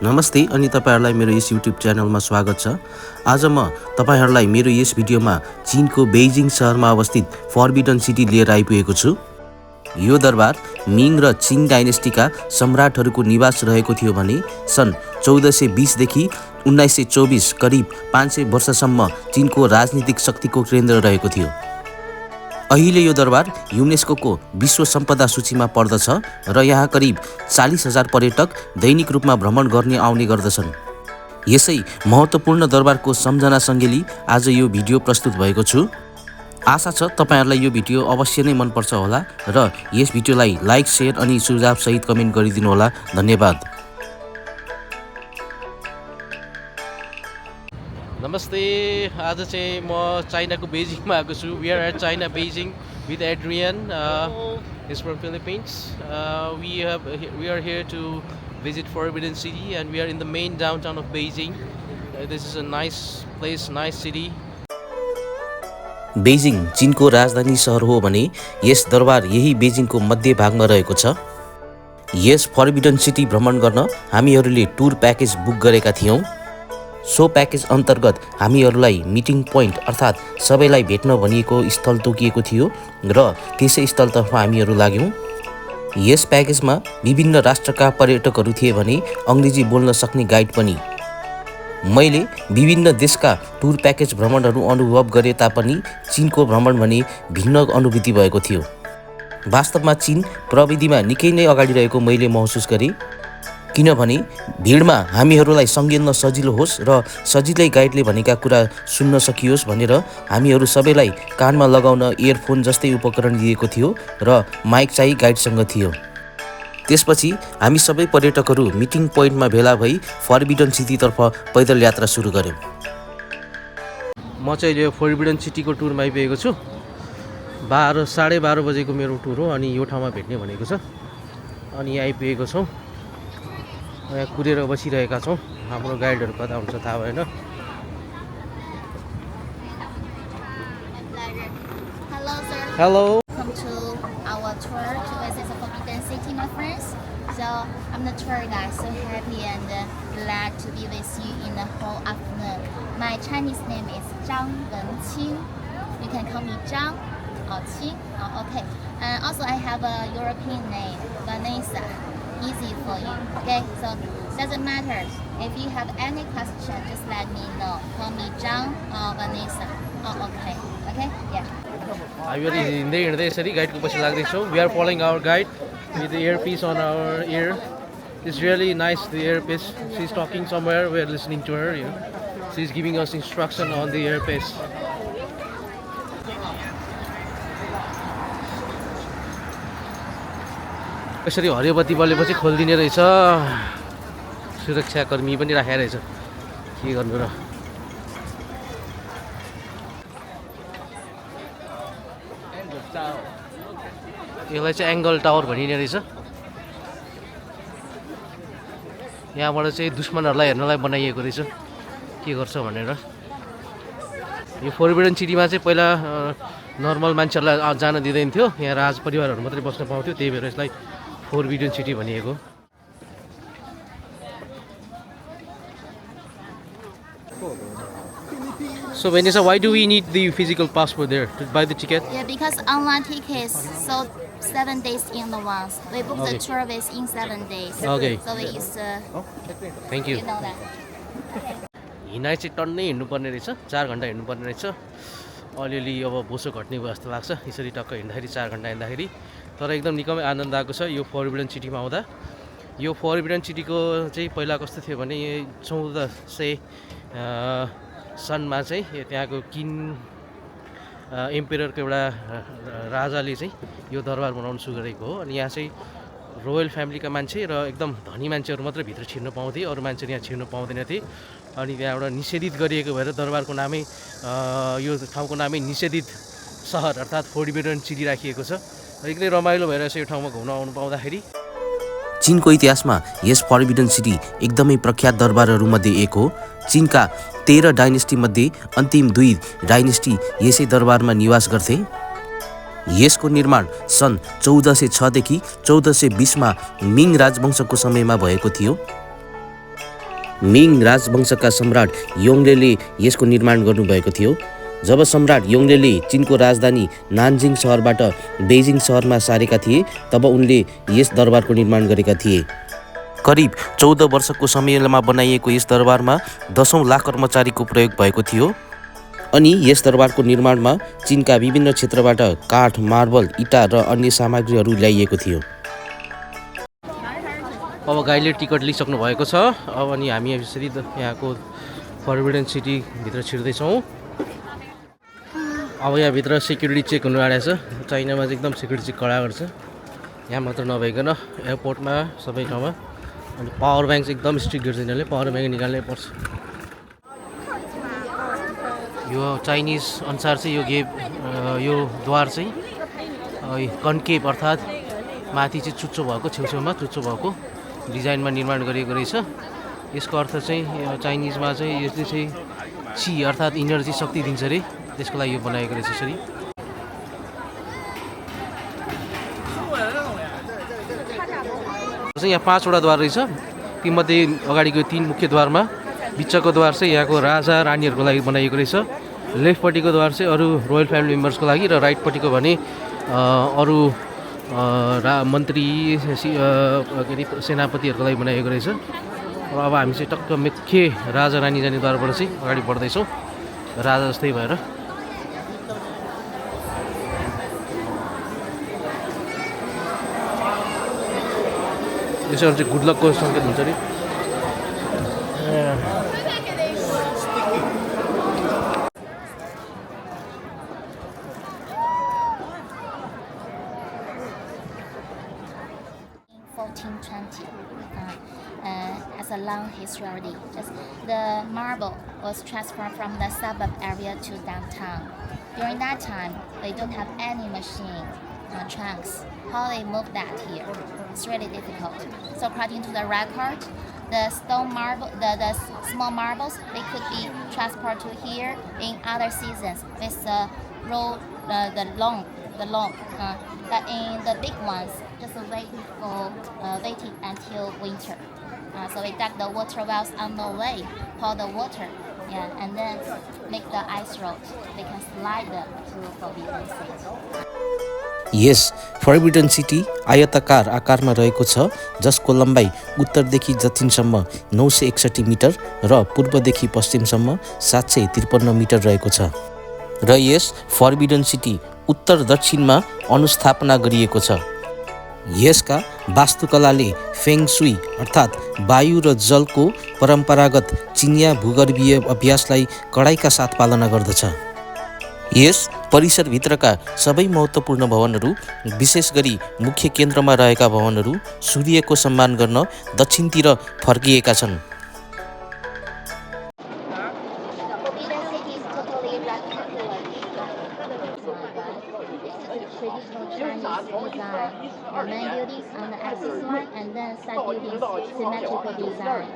नमस्ते अनि तपाईहरुलाई मेरो यस युट्युब च्यानलमा स्वागत छ। आज म तपाईहरुलाई मेरो यस भिडियोमा चीनको बेइजिङ शहरमा अवस्थित फर्बिडन सिटी लिएर आइपुगेको छु। यो दरबार मिङ र चिङ डाइनेस्टीका सम्राटहरूको निवास रहेको थियो भने सन् 1420 देखि 1924 करिब 500 वर्षसम्म चीनको राजनीतिक शक्तिको केन्द्र रहेको थियो। अहिले यो दरबार युनेस्को विश्व सम्पदा सूचीमा पर्दछ र यहाँ करिब 40,000 पर्यटक दैनिक रूपमा भ्रमण गर्ने आउने गर्दछन्। यसै महत्त्वपूर्ण दरबारको सम्झनासँगै लिई आज यो भिडियो प्रस्तुत भएको छु। आशा छ तपाईहरुलाई यो भिडियो अवश्य नै मन पर्छ होला र यस भिडियोलाई लाइक, शेयर अनि सुझाव सहित कमेन्ट गरिदिनु होला। धन्यवाद। नमस्ते, आज चाहिँ म चाइनाको बेजिङमा आएको छु। We are at China Beijing with Adrian. He's from Philippines. We are here to visit Forbidden City and we are in the main downtown of Beijing. This is a nice place, nice city. Beijing चीनको राजधानी सहर हो भने यस दरबार यही बेजिङको मध्य भागमा रहेको छ। यस फर्बिडन सिटी भ्रमण गर्न हामीहरूले टुर प्याकेज बुक गरेका थियौं। सो प्याकेज अन्तर्गत हामीहरूलाई मिटिङ पोइन्ट अर्थात् सबैलाई भेट्न भनिएको स्थल तोकिएको थियो र त्यसै स्थलतर्फ हामीहरू लाग्यौं। यस प्याकेजमा विभिन्न राष्ट्रका पर्यटकहरू थिए भने अंग्रेजी बोल्न सक्ने गाइड पनि। मैले विभिन्न देशका टुर प्याकेज भ्रमणहरू अनुभव गरे तापनि चीनको भ्रमण भने भिन्न अनुभूति भएको थियो। वास्तवमा चीन प्रविधिमा निकै नै अगाडि रहेको मैले महसुस गरेँ, किनभने भिडमा हामीहरूलाई सँगेल्न सजिलो होस् र सजिलै गाइडले भनेका कुरा सुन्न सकियोस् भनेर हामीहरू सबैलाई कानमा लगाउन इयरफोन जस्तै उपकरण दिएको थियो र माइक चाहिँ गाइडसँग थियो। त्यसपछि हामी सबै पर्यटकहरू मिटिङ पोइन्टमा भेला भई फर्बिडन सिटीतर्फ पैदल यात्रा सुरु गर्यौं। म चाहिँ यो फर्बिडन सिटीको टुरमा आइपुगेको छु। 12:30 बजेको मेरो टुर हो अनि यो ठाउँमा भेट्ने भनेको छ। अनि यहाँ आइपुगेको छौँ। यहाँ कुरेर बसिरहेका छौँ। हाम्रो गाइडहरू कता हुन्छ थाहा भएन। Hello. Welcome to our tour to visit the Forbidden City, my friends. So I'm the tour guide, so happy and glad to be with you in the whole afternoon. My Chinese name is Zhang Wenqing. You can call me Zhang or Qing. Oh, okay. And also I have a European name, Vanessa. Easy for you. Okay, so doesn't matter. If you have any question, just let me know. Call me Zhang or Vanessa. Oh, okay. Okay, yeah. हामीहरू हिँड्दै हिँड्दै यसरी गाइडको पछि लाग्दैछौँ। We are following our guide with the earpiece on our ear. It's really nice, the earpiece. She's talking somewhere, we are listening to her. She's giving us instruction on the earpiece. यसरी हरियो बत्ती बलेपछि खोलिदिने रहेछ। सुरक्षाकर्मी पनि राखेको रहेछ। के गर्नु र। यसलाई चाहिँ एङ्गल टावर भनिने रहेछ। यहाँबाट चाहिँ दुश्मनहरूलाई हेर्नलाई बनाइएको रहेछ, के गर्छ भनेर। यो फर्बिडन सिटीमा चाहिँ पहिला नर्मल मान्छेहरूलाई जान दिँदैन थियो। यहाँ राज परिवारहरू मात्रै बस्न पाउँथ्यो, त्यही भएर यसलाई Forbidden City भनिएको। So Vanessa, why do we need the physical passport there to buy the ticket? Yeah, because online tickets sold 7 days in advance. We booked the tour within 7 days. Okay. So we used to, Thank you. you know that. हिँडाइ चाहिँ टन्नै हिँड्नुपर्ने रहेछ। 4 घन्टा हिँड्नुपर्ने रहेछ। अलिअलि अब बोसो घट्ने भयो जस्तो लाग्छ यसरी टक्क हिँड्दाखेरि 4 घन्टा हिँड्दाखेरि। तर एकदम निकै आनन्द आएको छ यो फर्बिडन सिटीमा आउँदा। यो फर्बिडन सिटीको चाहिँ पहिला कस्तो थियो भने 1400 सनमा चाहिँ त्यहाँको किङ एम्पेररको एउटा राजाले चाहिँ यो दरबार बनाउन सुरु गरेको हो। अनि यहाँ चाहिँ रोयल फ्यामिलीका मान्छे र एकदम धनी मान्छेहरू मात्रै भित्र छिर्न पाउँथे, अरू मान्छेहरू यहाँ छिर्न पाउँदैनथे। अनि त्यहाँ एउटा निषेधित गरिएको भएर दरबारको नामै यो ठाउँको नामै निषेधित सहर अर्थात् फर्बिडन सिटी राखिएको छ। एकदमै रमाइलो भएर यो ठाउँमा घुम्न आउनु पाउँदाखेरि। चीनको इतिहासमा यस फर्बिडन सिटी एकदमै प्रख्यात दरबारहरूमध्ये एक हो। चीनका 13 डाइनेस्टी मध्ये अन्तिम 2 डाइनेस्टी यसै दरबारमा निवास गर्थे। यसको निर्माण सन् 1406 देखि 1420 मा मिङ राजवंशको समयमा भएको थियो। मिङ राजवंशका सम्राट योङलेले यसको निर्माण गर्नुभएको थियो। जब सम्राट योङलेले चिनको राजधानी नानजिङ सहरबाट बेइजिङ सहरमा सारेका थिए तब उनले यस दरबारको निर्माण गरेका थिए। करिब 14 वर्षको समयमा बनाइएको यस दरबारमा 10औं लाख कर्मचारीको प्रयोग भएको थियो अनि यस दरबारको निर्माणमा चीनका विभिन्न क्षेत्रबाट काठ, मार्बल, इटा र अन्य सामग्रीहरू ल्याइएको थियो। अब गाइडले टिकट लिइसक्नु भएको छ। अब अनि हामी यसरी यहाँको फर्बिडन सिटी भित्र छिर्दैछौँ। अब यहाँभित्र सेक्युरिटी चेक हुनु आँटेको छ। चाइनामा चाहिँ एकदम सेक्युरिटी चेक कडा गर्छ, यहाँ मात्र नभइकन एयरपोर्टमा सबै ठाउँमा। अनि पावर ब्याङ्क चाहिँ एकदम स्ट्रिक्ट गर्छ यिनीहरूले, पावर ब्याङ्क निकाल्नै पर्छ। यो चाइनिज अनुसार चाहिँ यो द्वार चाहिँ कन्केभ अर्थात् माथि चाहिँ चुच्चो भएको, छेउछेउमा चुच्चो भएको डिजाइनमा निर्माण गरिएको रहेछ। यसको अर्थ चाहिँ चाइनिजमा चाहिँ यसले चाहिँ ची अर्थात् इनर्जी शक्ति दिन्छ अरे, त्यसको लागि यो बनाएको रहेछ यसरी। यहाँ 5वटा द्वार रहेछ। तीमध्ये अगाडिको 3 मुख्य द्वारमा बिचको द्वार चाहिँ यहाँको राजा रानीहरूको लागि बनाइएको रहेछ। लेफ्टपट्टिको द्वार चाहिँ अरू रोयल फ्यामिली मेम्बर्सको लागि र राइटपट्टिको भने अरू मन्त्री के अरे सेनापतिहरूको लागि बनाइएको रहेछ। र अब हामी चाहिँ टक्क मुख्य राजा रानी जाने द्वारबाट चाहिँ अगाडि बढ्दैछौँ, राजा जस्तै भएर। यसरी चाहिँ गुड लकको सङ्केत हुन्छ अरे। Has a long history already. Just the marble was transferred from the suburb area to downtown. During that time, they don't have any machine trunks. How they move that here? It's really difficult. So according to the record, the stone marble, the small marbles, they could be transported to here in other seasons with the road, the long. But in the big ones, just waited until winter. So we dug the water wells on the way, pour the water, and then make the ice road. They can slide them to Forbidden City. Yes forbidden city आयताकार आकारमा रहेको छ, जसको लम्बाइ उत्तरदेखि दक्षिणसम्म 961 metre र पूर्वदेखि पश्चिमसम्म 753 metre रहेको छ र यस फर्बिडन सिटी उत्तर दक्षिणमा अनुस्थापना गरिएको छ। यसका वास्तुकलाले फेङ सुई अर्थात् वायु र जलको परम्परागत चिनिया भूगर्भीय अभ्यासलाई कडाइका साथ पालना गर्दछ। यस परिसरभित्रका सबै महत्त्वपूर्ण भवनहरू, विशेष गरी मुख्य केन्द्रमा रहेका भवनहरू सूर्यको सम्मान गर्न दक्षिणतिर फर्किएका छन्। Main buildings on the axis line and then side buildings symmetrical design.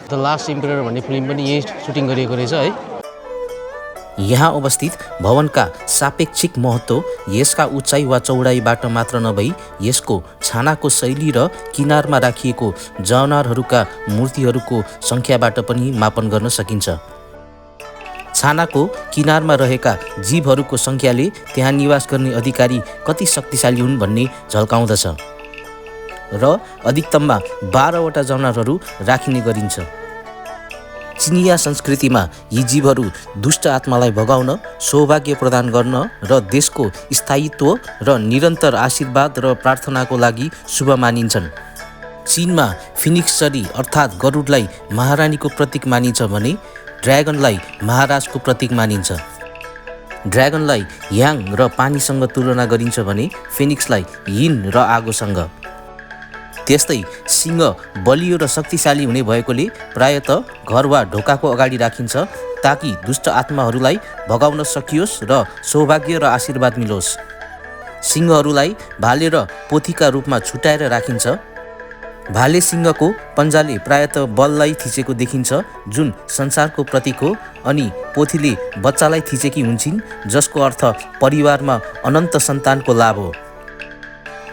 The last emperor भन्ने फिल्म पनि यही सुटिङ गरिएको रहेछ है। यहाँ अवस्थित भवनका सापेक्षिक महत्त्व यसका उचाइ वा चौडाइबाट मात्र नभई यसको छानाको शैली र किनारमा राखिएको जनावरहरूका मूर्तिहरूको सङ्ख्याबाट पनि मापन गर्न सकिन्छ। छानाको किनारमा रहेका जीवहरूको सङ्ख्याले त्यहाँ निवास गर्ने अधिकारी कति शक्तिशाली हुन् भन्ने झल्काउँदछ र अधिकतममा 12वटा जनावरहरू राखिने गरिन्छ। चिनिया संस्कृतिमा यी जीवहरू दुष्ट आत्मालाई भगाउन, सौभाग्य प्रदान गर्न र देशको स्थायित्व र निरन्तर आशीर्वाद र प्रार्थनाको लागि शुभ मानिन्छन्। चीनमा फिनिक्स चरी अर्थात् गरुडलाई महारानीको प्रतीक मानिन्छ भने ड्र्यागनलाई महाराजको प्रतीक मानिन्छ। ड्र्यागनलाई याङ र पानीसँग तुलना गरिन्छ भने फिनिक्सलाई यिन र आगोसँग। त्यस्तै सिंह बलियो र शक्तिशाली हुने भएकोले प्रायतः घर वा ढोकाको अगाडि राखिन्छ ताकि दुष्ट आत्माहरूलाई भगाउन सकियोस् र सौभाग्य र आशीर्वाद मिलोस्। सिंहहरूलाई भाले र पोथीका रूपमा छुट्याएर राखिन्छ। भाले सिंहको पन्जाले प्रायतः बललाई थिचेको देखिन्छ जुन संसारको प्रतीक हो, अनि पोथीले बच्चालाई थिचेकी हुन्छन् जसको अर्थ परिवारमा अनन्त सन्तानको लाभ हो।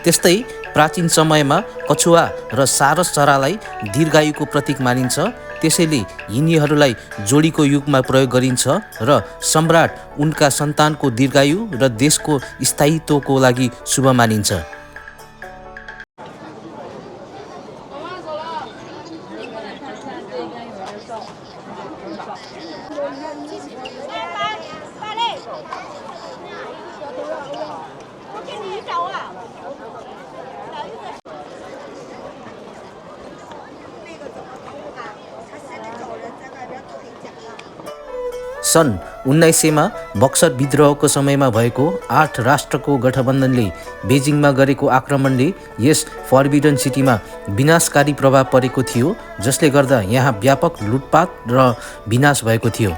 त्यस्तै प्राचीन समयमा कछुवा र सारस चरालाई दीर्घायुको प्रतीक मानिन्छ, त्यसैले यिनीहरूलाई जोडीको युगमा प्रयोग गरिन्छ र सम्राट उनका सन्तानको दीर्घायु र देशको स्थायित्वको लागि शुभ मानिन्छ। सन् 1900मा बक्सर विद्रोहको समयमा भएको 8 राष्ट्रको गठबन्धनले बेजिङमा गरेको आक्रमणले यस फर्बिडन सिटीमा विनाशकारी प्रभाव परेको थियो, जसले गर्दा यहाँ व्यापक लुटपाट र विनाश भएको थियो।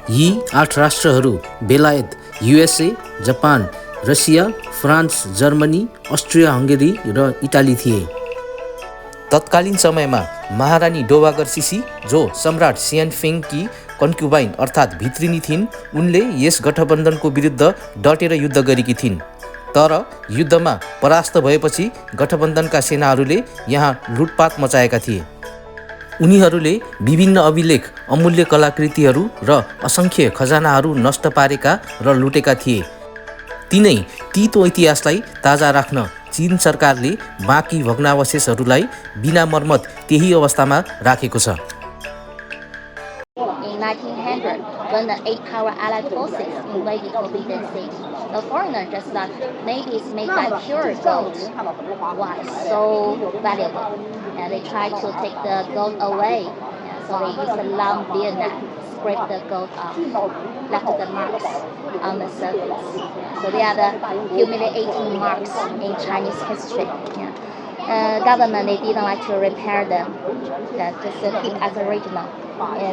यी 8 राष्ट्रहरू बेलायत, USA, Japan, Russia, France, Germany, Austria Hungary र इटाली थिए। तत्कालीन समयमा महारानी डोवागर सिसी, जो सम्राट सियानफेङकी कन्क्युबाइन अर्थात् भित्रिनी थिइन्, उनले यस गठबन्धनको विरुद्ध डटेर युद्ध गरेकी थिइन्। तर युद्धमा परास्त भएपछि गठबन्धनका सेनाहरूले यहाँ लुटपाट मचाएका थिए। उनीहरूले विभिन्न अभिलेख, अमूल्य कलाकृतिहरू र असङ्ख्य खजानाहरू नष्ट पारेका र लुटेका थिए। तिनै तितो इतिहासलाई ताजा राख्न चीन सरकारले बाँकी भग्नावशेषहरूलाई बिना मर्मत त्यही अवस्थामा राखेको छ। In 1900, when the 8 power Allied forces invaded Forbidden City, the foreigners just thought maybe it's made by pure gold. Why so valuable? And they tried to take the gold away. So they used a long beer knife, scrape the gold off, left the marks on the surface. So they are the humiliating marks in Chinese history. Government, they didn't like to repair them, just keep as original.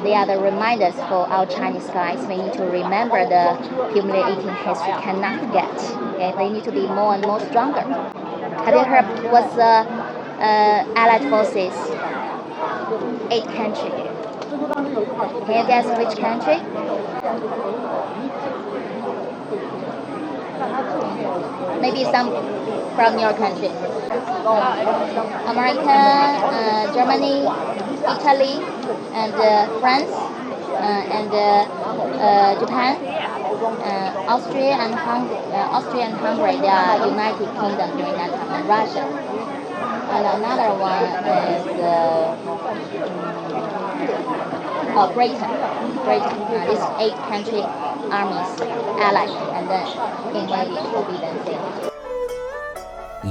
They are the reminders for our Chinese guys. We need to remember the humiliating history, cannot forget. Okay? They need to be more and more stronger. Have you heard what's the Allied forces? 8 countries. Can you guess which country? Maybe some from your country. America, Germany, Italy, and France, and Japan, Austria and Hungary. They are United Kingdom during that time, and Russia. And another one is Britain. These 8 country armies allied and then invaded Forbidden City.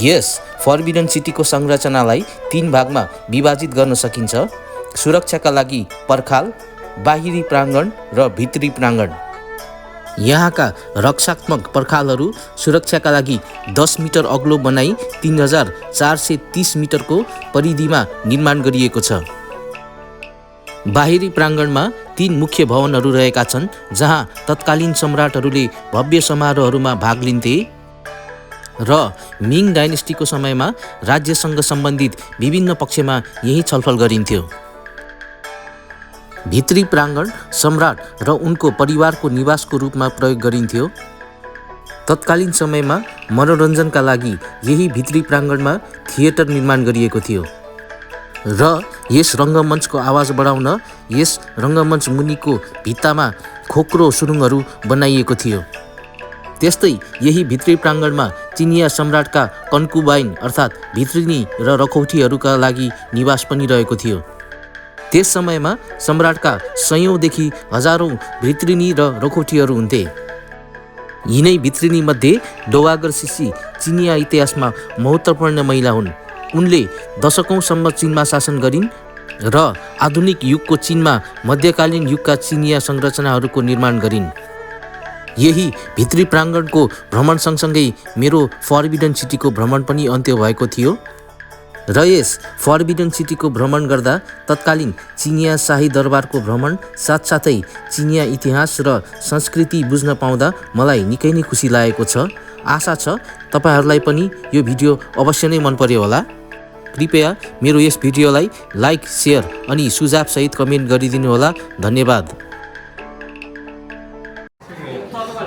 Yes forbidden सिटीको संरचनालाई 3 भागमा विभाजित गर्न सकिन्छ: सुरक्षाका लागि पर्खाल, बाहिरी प्राङ्गण र भित्री प्राङ्गण। यहाँका रक्षात्मक पर्खालहरू सुरक्षाका लागि 10 मिटर अग्लो बनाई 3430 मिटरको परिधिमा निर्माण गरिएको छ। बाहिरी प्राङ्गणमा 3 मुख्य भवनहरू रहेका छन्, जहाँ तत्कालीन सम्राटहरूले भव्य समारोहहरूमा भाग लिन्थे र मिङ डाइनेस्टीको समयमा राज्यसँग सम्बन्धित विभिन्न पक्षमा यही छलफल गरिन्थ्यो। भित्री प्राङ्गण सम्राट र उनको परिवारको निवासको रूपमा प्रयोग गरिन्थ्यो। तत्कालीन समयमा मनोरञ्जनका लागि यही भित्री प्राङ्गणमा थिएटर निर्माण गरिएको थियो र यस रङ्गमञ्चको आवाज बढाउन यस रङ्गमञ्च मुनिको भित्तामा खोक्रो सुरुङहरू बनाइएको थियो। त्यस्तै यही भित्री प्राङ्गणमा चिनिया सम्राटका कन्कुबाइन अर्थात् भित्रिनी र रखौटीहरूका लागि निवास पनि रहेको थियो। त्यस समयमा सम्राटका सयौँदेखि हजारौँ भित्रिनी र रखौटीहरू हुन्थे। यिनै भित्रिनी मध्ये डोवागर सिसी चिनिया इतिहासमा महत्त्वपूर्ण महिला हुन्। उनले दशकौँसम्म चीनमा शासन गरिन् र आधुनिक युगको चीनमा मध्यकालीन युगका चिनिया संरचनाहरूको निर्माण गरिन्। यही भित्री प्राङ्गणको भ्रमण सँगसँगै मेरो फर्बिडन सिटीको भ्रमण पनि अन्त्य भएको थियो र यस फर्बिडन सिटीको भ्रमण गर्दा तत्कालीन चिनिया शाही दरबारको भ्रमण साथसाथै चिनिया इतिहास र संस्कृति बुझ्न पाउँदा मलाई निकै नै खुसी लागेको छ। आशा छ तपाईहरूलाई पनि यो भिडियो अवश्य नै मन पर्यो होला। कृपया मेरो यस भिडियोलाई लाइक, सेयर अनि सुझावसहित कमेन्ट गरिदिनु होला। धन्यवाद।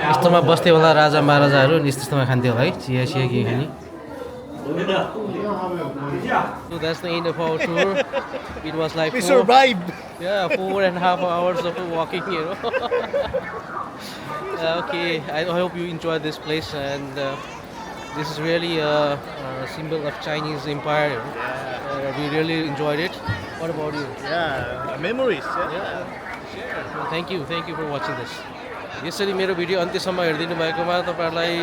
यस्तोमा बस्थे होला राजा महाराजाहरू, यस्तोमा खान्थ्यो होला है चिया खाने। So that's the end of our tour. It was like We survived. 4.5 hours of walking, you know. Okay, I hope you enjoyed this place, and this is really a symbol of Chinese empire. We really enjoyed it. What about you? Yeah, memories. Thank you for watching this. यसरी मेरो video अन्त्यसम्म हेरिदिनु भएकोमा तपाईँहरूलाई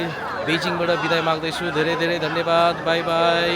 बेजिङबाट बिदाई माग्दैछु धेरै धेरै धन्यवाद बाई बाई